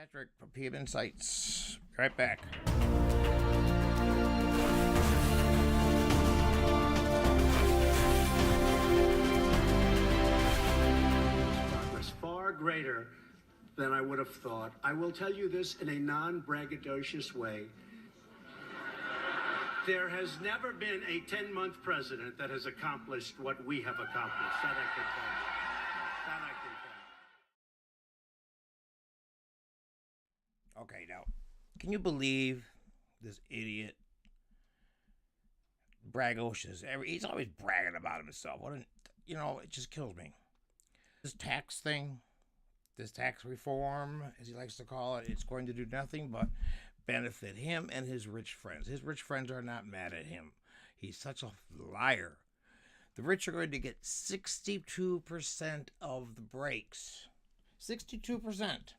Patrick from PM Insights. Right back. Progress far greater than I would have thought. I will tell you this in a non-braggadocious way. There has never been a 10-month president that has accomplished what we have accomplished. That I can tell you. That I can tell you. Okay, now, can you believe this idiot? Braggadocious. He's always bragging about himself. It just kills me. This tax thing, this tax reform, as he likes to call it, it's going to do nothing but benefit him and his rich friends. His rich friends are not mad at him. He's such a liar. The rich are going to get 62% of the breaks. 62%.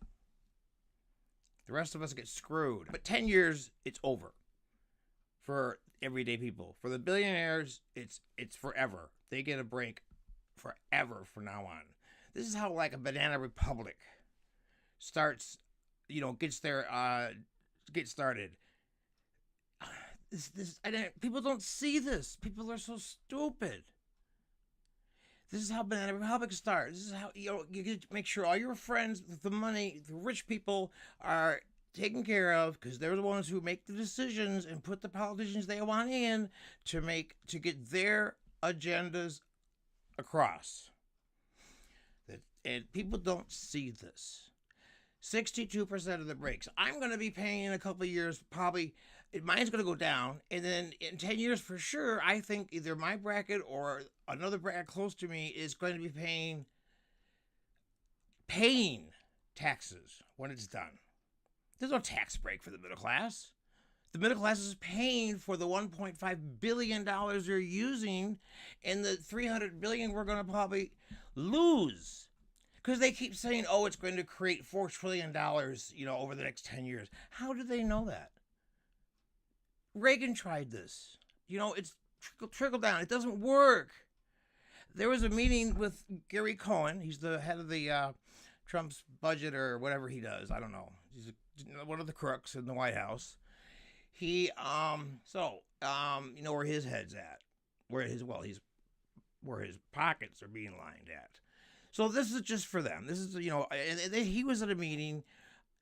The rest of us get screwed. But 10 years, it's over for everyday people. For the billionaires, it's forever. They get a break forever from now on. This is how like a banana republic starts, gets started. People don't see this. People are so stupid. This is how banana republics start. This is how you get to make sure all your friends with the money, the rich people, are taken care of, because they're the ones who make the decisions and put the politicians they want in to get their agendas across. And people don't see this. 62% of the breaks. I'm going to be paying in a couple of years, probably. Mine's going to go down, and then in 10 years for sure, I think either my bracket or another bracket close to me is going to be paying taxes when it's done. There's no tax break for the middle class. The middle class is paying for the $1.5 billion they're using, and the $300 billion we're going to probably lose. Because they keep saying, it's going to create $4 trillion, over the next 10 years. How do they know that? Reagan tried this. It's trickle down. It doesn't work. There was a meeting with Gary Cohn. He's the head of the Trump's budget or whatever he does. I don't know. He's one of the crooks in the White House. He, where his head's at, where his pockets are being lined at. So this is just for them. This is, he was at a meeting.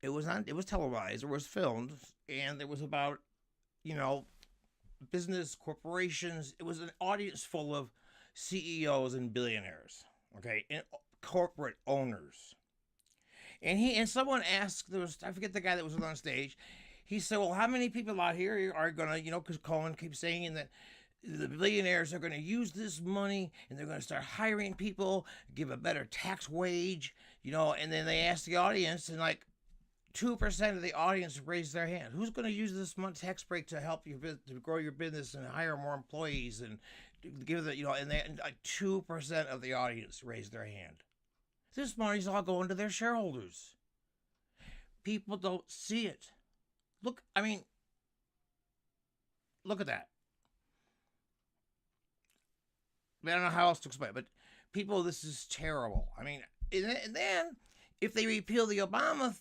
It was televised, it was filmed, and it was about, business corporations. It was an audience full of CEOs and billionaires, okay, and corporate owners. And someone asked, I forget the guy that was on stage. He said, well, how many people out here are going to, because Cohen keeps saying that the billionaires are going to use this money and they're going to start hiring people, give a better tax wage, and then they asked the audience, and like 2% of the audience raised their hand. Who's going to use this tax break to help you to grow your business and hire more employees and give and like 2% of the audience raised their hand. This money's all going to their shareholders. People don't see it. Look at that. I don't know how else to explain it, but people, this is terrible. And then if they repeal the Obama,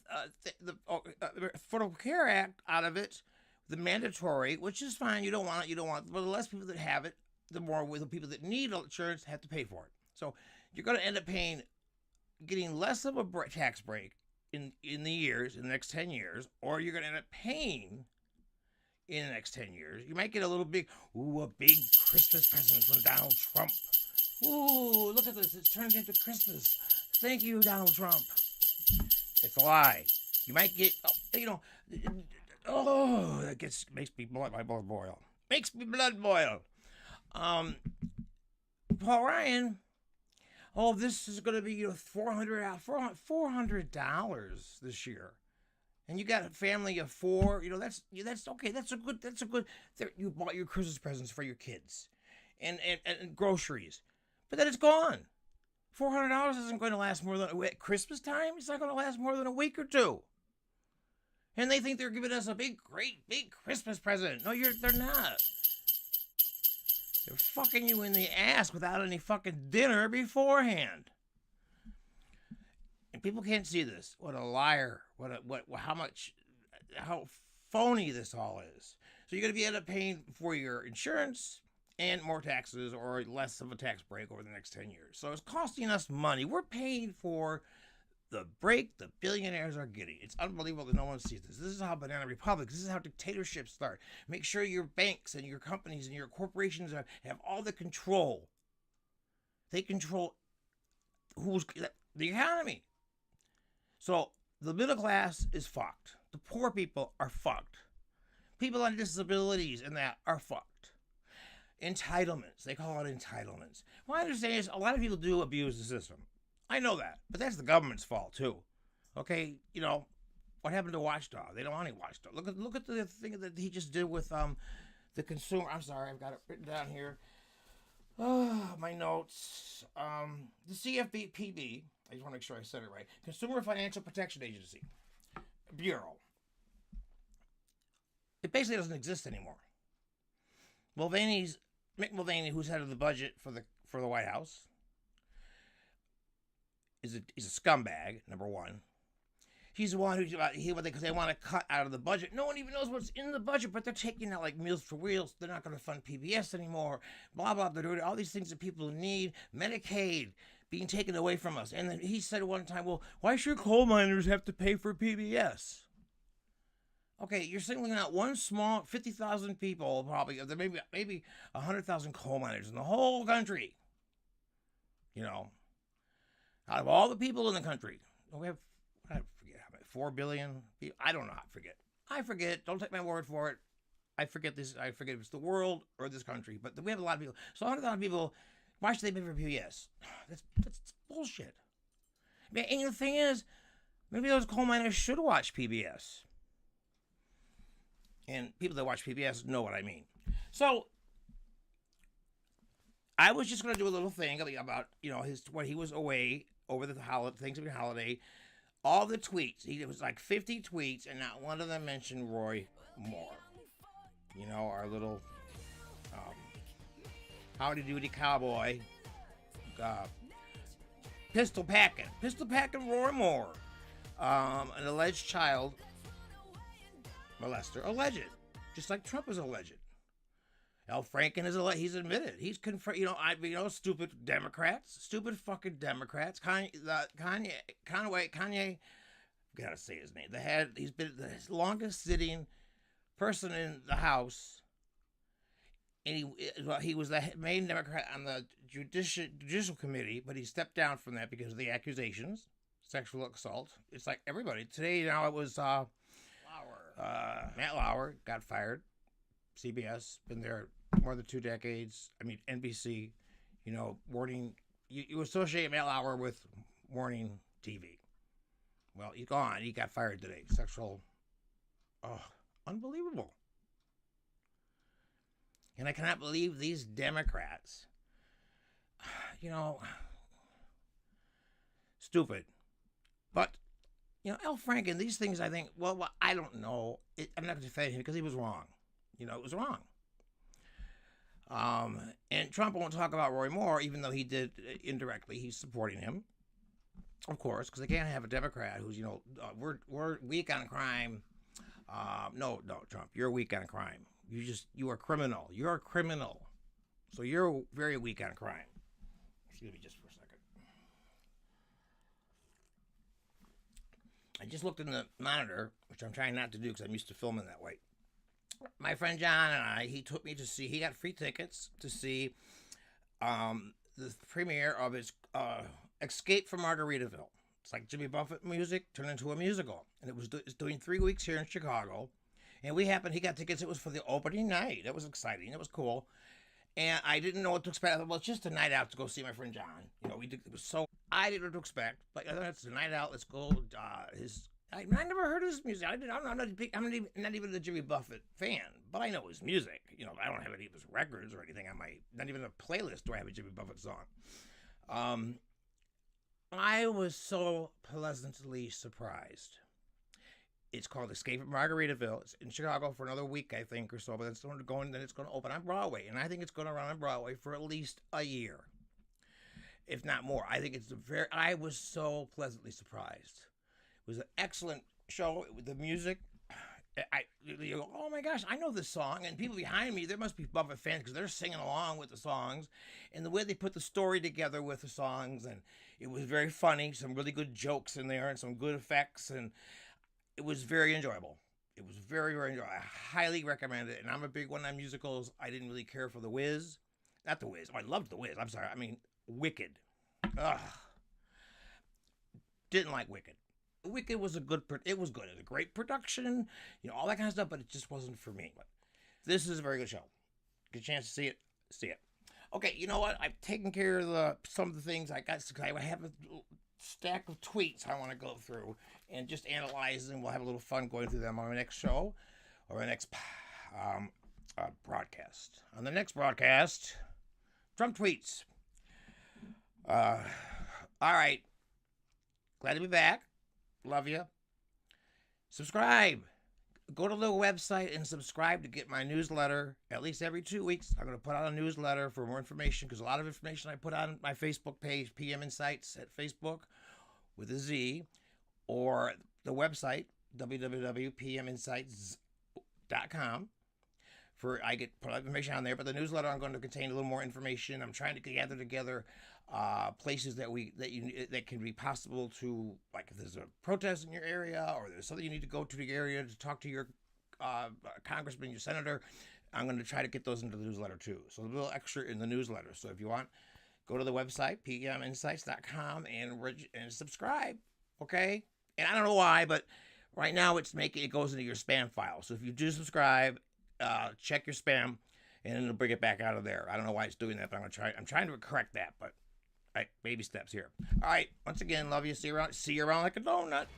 the Affordable Care Act out of it, the mandatory, which is fine, you don't want it, but the less people that have it, the more the people that need insurance have to pay for it. So you're going to end up getting less of a tax break in the next 10 years, or you're going to end up paying in the next 10 years. You might get a big Christmas present from Donald Trump. Ooh, look at this. It turns into Christmas. Thank you, Donald Trump. It's a lie. You might get, that makes my blood boil. Makes me blood boil. Paul Ryan, this is going to be $400 this year. And you got a family of 4, that's okay. That's a good, you bought your Christmas presents for your kids and groceries, but then it's gone. $400 isn't going to last more than, at Christmas time, it's not going to last more than a week or two. And they think they're giving us a great big Christmas present. No, they're not. They're fucking you in the ass without any fucking dinner beforehand. And people can't see this. What a liar. How phony this all is. So you're going to be end up paying for your insurance and more taxes or less of a tax break over the next 10 years. So it's costing us money. We're paying for the break the billionaires are getting. It's unbelievable that no one sees this. This is how banana republics, this is how dictatorships start. Make sure your banks and your companies and your corporations have all the control. They control the economy. So the middle class is fucked. The poor people are fucked. People on disabilities and that are fucked. Entitlements. They call it entitlements. What I understand is a lot of people do abuse the system. I know that. But that's the government's fault too. Okay, you know, what happened to Watchdog? They don't want any Watchdog. Look at the thing that he just did with the consumer. I'm sorry, I've got it written down here. Oh, my notes. The CFPB, I just want to make sure I said it right. Consumer Financial Protection Agency. Bureau. It basically doesn't exist anymore. Mick Mulvaney, who's head of the budget for the White House, he's a scumbag, number one. He's the one because they want to cut out of the budget. No one even knows what's in the budget, but they're taking out like Meals for Wheels. They're not going to fund PBS anymore. Blah, blah, they're doing all these things that people need. Medicaid being taken away from us. And then he said one time, well, why should coal miners have to pay for PBS? Okay, you're singling out one small 50,000 people, probably, maybe 100,000 coal miners in the whole country. You know, out of all the people in the country, we have, I forget how many, 4 billion people. I don't know. I forget. Don't take my word for it. I forget this. I forget if it's the world or this country, but we have a lot of people. So 100,000 people, why should they pay for PBS? That's bullshit. I mean, and the thing is, maybe those coal miners should watch PBS. And people that watch PBS know what I mean. So I was just going to do a little thing about, you know, when he was away over the Thanksgiving holiday. All the tweets, it was like 50 tweets, and not one of them mentioned Roy Moore. You know, our little howdy doody cowboy, pistol packing Roy Moore, an alleged child molester, alleged, just like Trump is alleged. Al Franken is he's admitted. He's stupid Democrats, stupid fucking Democrats. Kanye, gotta say his name. He's been the longest sitting person in the House, and he was the main Democrat on the judicial committee, but he stepped down from that because of the accusations, sexual assault. It's like everybody today. Now it was Matt Lauer got fired. CBS, been there more than 2 decades. I mean, NBC, you know, warning. You associate Matt Lauer with Warning TV. Well, he's gone. He got fired today. Sexual. Oh, unbelievable. And I cannot believe these Democrats, you know, stupid. But, you know, Al Franken, these things I think, well I don't know. I'm not going to defend him because he was wrong. You know, it was wrong. And Trump won't talk about Roy Moore, even though he did indirectly. He's supporting him, of course, because they can't have a Democrat who's, you know, we're weak on crime. No, Trump, you're weak on crime. You are criminal. You're a criminal. So you're very weak on crime. Excuse me just for a second. I just looked in the monitor, which I'm trying not to do because I'm used to filming that way. My friend John and he took me to see, he got free tickets to see the premiere of his Escape from Margaritaville. It's like Jimmy Buffett music turned into a musical. And it's doing 3 weeks here in Chicago. And he got tickets. It was for the opening night. It was exciting. It was cool. And I didn't know what to expect. Well, it's just a night out to go see my friend John. You know, I didn't know what to expect. But it's a night out. Let's go. I never heard of his music. I'm not even a Jimmy Buffett fan, but I know his music. You know, I don't have any of his records or anything on not even a playlist do I have a Jimmy Buffett song. I was so pleasantly surprised. It's called Escape from Margaritaville. It's in Chicago for another week, I think, or so, but it's going to open on Broadway, and I think it's going to run on Broadway for at least a year. if not more. I think it's I was so pleasantly surprised. It was an excellent show with the music. You go, oh my gosh, I know this song, and people behind me, there must be Buffett fans because they're singing along with the songs, and the way they put the story together with the songs, and it was very funny. Some really good jokes in there, and some good effects, and it was very enjoyable. It was very, very enjoyable. I highly recommend it, and I'm a big one on musicals. I didn't really care for The Wiz, not The Wiz. Oh, I loved The Wiz. I'm sorry. I mean, Wicked. Ugh. Didn't like Wicked. Wicked was it was good. It was a great production, all that kind of stuff, but it just wasn't for me. But this is a very good show. Get a chance to see it. Okay, you know what? I've taken care of some of the things I got. I have a stack of tweets I want to go through and just analyze, and we'll have a little fun going through them on our next show or our next broadcast. On the next broadcast, Trump tweets. All right. Glad to be back. Love you. Subscribe. Go to the website and subscribe to get my newsletter at least every 2 weeks. I'm going to put out a newsletter for more information because a lot of information I put on my Facebook page, PM Insights at Facebook with a Z, or the website, www.pminsights.com. I get put information on there, but the newsletter I'm going to contain a little more information. I'm trying to gather together places that can be possible to, like if there's a protest in your area or there's something you need to go to the area to talk to your congressman, your senator. I'm going to try to get those into the newsletter too. So a little extra in the newsletter. So if you want, go to the website, pminsights.com, and subscribe. Okay? And I don't know why, but right now it goes into your spam file. So if you do subscribe, check your spam, and it'll bring it back out of there. I don't know why it's doing that, but I'm trying to correct that, but baby steps here. All right, once again, love you. See you around like a donut.